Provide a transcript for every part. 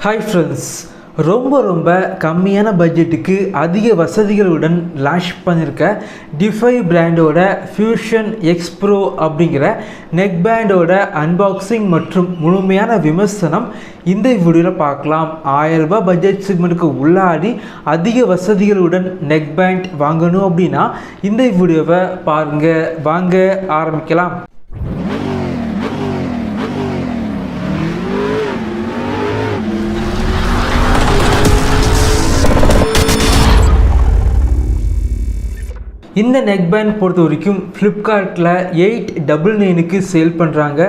Hi friends, ரொம்ப கம்மியான பட்ஜெட்டுக்கு அதிக வசதிகளுடன் லான்ச் பண்ணிருக்க DEFY பிராண்டோட FuzionX Pro அப்படிங்கிற நெக்பேண்டோட அன்பாக்சிங் மற்றும் முழுமையான விமர்சனம் இந்த வீடியோவில் பார்க்கலாம். 1000 ரூபாய் பட்ஜெட் செக்மெண்ட்டுக்கு உள்ளாடி அதிக வசதிகளுடன் நெக்பேண்ட் வாங்கணும் அப்படின்னா இந்த வீடியோவை பாருங்க. வாங்க ஆரம்பிக்கலாம். இந்த நெக்பேண்ட் பொறுத்த வரைக்கும் ஃப்ளிப்கார்ட்டில் 899க்கு சேல் பண்ணுறாங்க.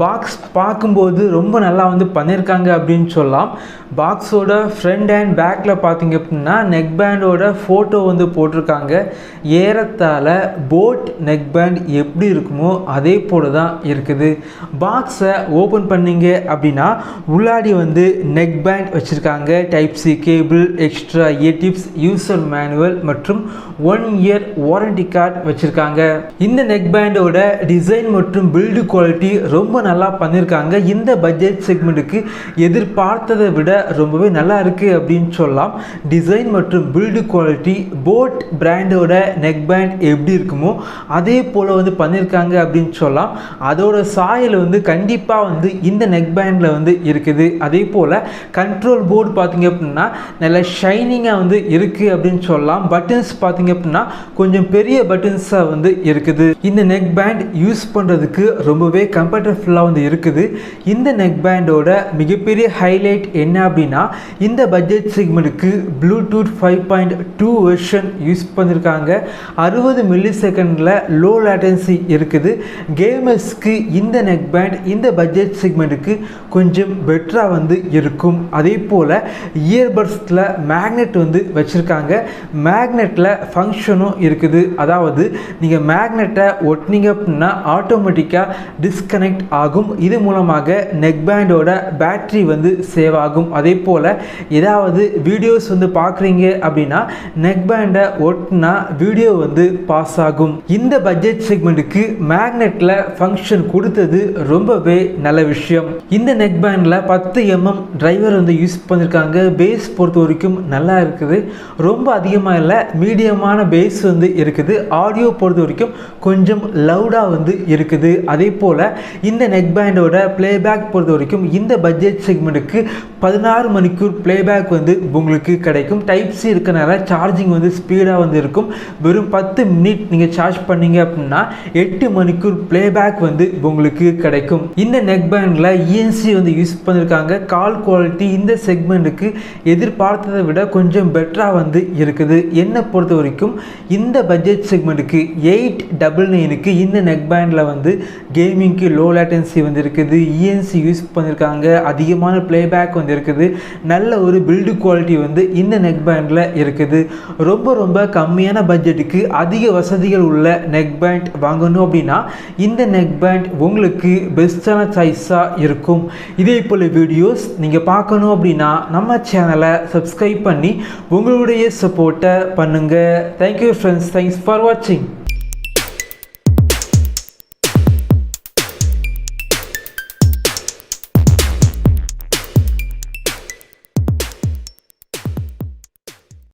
பாக்ஸ் பார்க்கும்போது ரொம்ப நல்லா பண்ணியிருக்காங்க அப்படின்னு சொல்லலாம். பாக்ஸோட ஃப்ரண்ட் அண்ட் பேக்கில் பார்த்தீங்க அப்படின்னா நெக்பேண்டோட ஃபோட்டோ போட்டிருக்காங்க. ஏறத்தாழ போட் நெக்பேண்ட் எப்படி இருக்குமோ அதே போல தான் இருக்குது. பாக்ஸை ஓப்பன் பண்ணிங்க அப்படின்னா உள்ளாடி நெக்பேண்ட் வச்சுருக்காங்க. Type C cable, extra tips, user manual மற்றும் 1 இயர் வாரண்டி கார்டு வச்சுருக்காங்க. இந்த நெக்பேண்டோட டிசைன் மற்றும் பில்டு குவாலிட்டி ரொம்ப நல்லா பண்ணியிருக்காங்க. இந்த பட்ஜெட் செக்மெண்ட்டுக்கு எதிர்பார்த்ததை விட ரொம்பவே நல்லா இருக்குது அப்படின்னு சொல்லலாம். டிசைன் மற்றும் பில்டு குவாலிட்டி போட் பிராண்டோட நெக்பேண்ட் எப்படி இருக்குமோ அதே போல் பண்ணியிருக்காங்க அப்படின்னு சொல்லலாம். அதோட சாயல் கண்டிப்பாக இந்த நெக்பேண்டில் இருக்குது. அதே போல் கண்ட்ரோல் போர்டு பார்த்தீங்க அப்படின்னா நல்ல ஷைனிங்காக இருக்குது அப்படின்னு சொல்லலாம். பட்டன்ஸ் பார்த்தீங்க அப்படின்னா கொஞ்சம் பெரிய பட்டன்ஸாக இருக்குது. இந்த நெக்பேண்ட் யூஸ் பண்ணுறதுக்கு ரொம்பவே கம்ஃபர்டபுளாக இருக்குது. இந்த நெக்பேண்டோட மிகப்பெரிய ஹைலைட் என்ன அப்படின்னா இந்த பட்ஜெட் செக்மெண்ட்டுக்கு ப்ளூடூத் 5.2 வெர்ஷன் யூஸ் பண்ணியிருக்காங்க. 60 மில்லி செகண்டில் லோ லேட்டன்சி இருக்குது. கேமர்ஸ்க்கு இந்த நெக்பேண்ட் இந்த பட்ஜெட் செக்மெண்ட்டுக்கு கொஞ்சம் பெட்டராக இருக்கும். அதே போல் இயர்பட்ஸில் மேக்னெட் வச்சுருக்காங்க. மேக்னெட்டில் ஃபங்க்ஷனும் இருக்குது. அதாவது நீங்கள் மேக்னெட்டை ஒட்டினீங்க அப்படின்னா ஆட்டோமேட்டிக்காக டிஸ்கனெக்ட் ஆகும். இது மூலமாக நெக்பேண்டோட பேட்டரி சேவ் ஆகும். அதே போல் ஏதாவது வீடியோஸ் பார்க்குறீங்க அப்படின்னா நெக்பேண்டை ஒட்டினா வீடியோ பாஸ் ஆகும். இந்த பட்ஜெட் செக்மெண்ட்டுக்கு மேக்னெட்டில் ஃபங்க்ஷன் கொடுத்தது ரொம்பவே நல்ல விஷயம். இந்த நெக்பேண்டில் 10 mm டிரைவர் யூஸ் பண்ணியிருக்காங்க. பேஸ் பொறுத்த வரைக்கும் நல்லா இருக்குது. ரொம்ப அதிகமாக இல்லை, மீடியமான பேஸ் இருக்குது. ஆடியோ பொறுத்த வரைக்கும் கொஞ்சம் லவுடாக இருக்குது. அதே போல் இந்த நெக்பேண்டோட பிளேபேக் பொறுத்த வரைக்கும் இந்த பட்ஜெட் செக்மெண்ட்டுக்கு 16 மணிக்கூர் பிளேபேக் உங்களுக்கு கிடைக்கும். டைப் சி இருக்கனால சார்ஜிங் ஸ்பீடாக இருக்கும். வெறும் 10 மினிட் நீங்கள் சார்ஜ் பண்ணீங்க அப்படின்னா 8 மணிக்கூர் பிளேபேக் உங்களுக்கு கிடைக்கும். இந்த நெக்பேண்டில் இஎன்சி யூஸ் பண்ணியிருக்காங்க. கால் குவாலிட்டி இந்த செக்மெண்ட்டுக்கு எதிர்பார்த்ததை விட கொஞ்சம் பெட்டராக இருக்குது. என்னை பொறுத்த வரைக்கும் இந்த பட்ஜெட் செக்மெண்ட்டுக்கு 899க்கு இந்த நெக்பேண்டில் கேமிங்க்கு லோ லேட்டன்சி இருக்குது. இஎன்சி யூஸ் பண்ணியிருக்காங்க. அதிகமான பிளேபேக் இருக்குது. நல்ல ஒரு பில்டு குவாலிட்டி இந்த நெக்பேண்டில் இருக்குது. ரொம்ப கம்மியான பட்ஜெட்டுக்கு அதிக வசதிகள் உள்ள நெக்பேண்ட் வாங்கணும் அப்படின்னா இந்த நெக்பேண்ட் உங்களுக்கு பெஸ்டான சாய்ஸாக இருக்கும். இதே போல் வீடியோஸ் நீங்கள் பார்க்கணும் அப்படின்னா நம்ம சேனலை சப்ஸ்கிரைப் பண்ணி உங்களுடைய சப்போர்ட்டை பண்ணுங்கள். Thank you friends. தேங்க்ஸ் ஃபார் வாட்சிங்.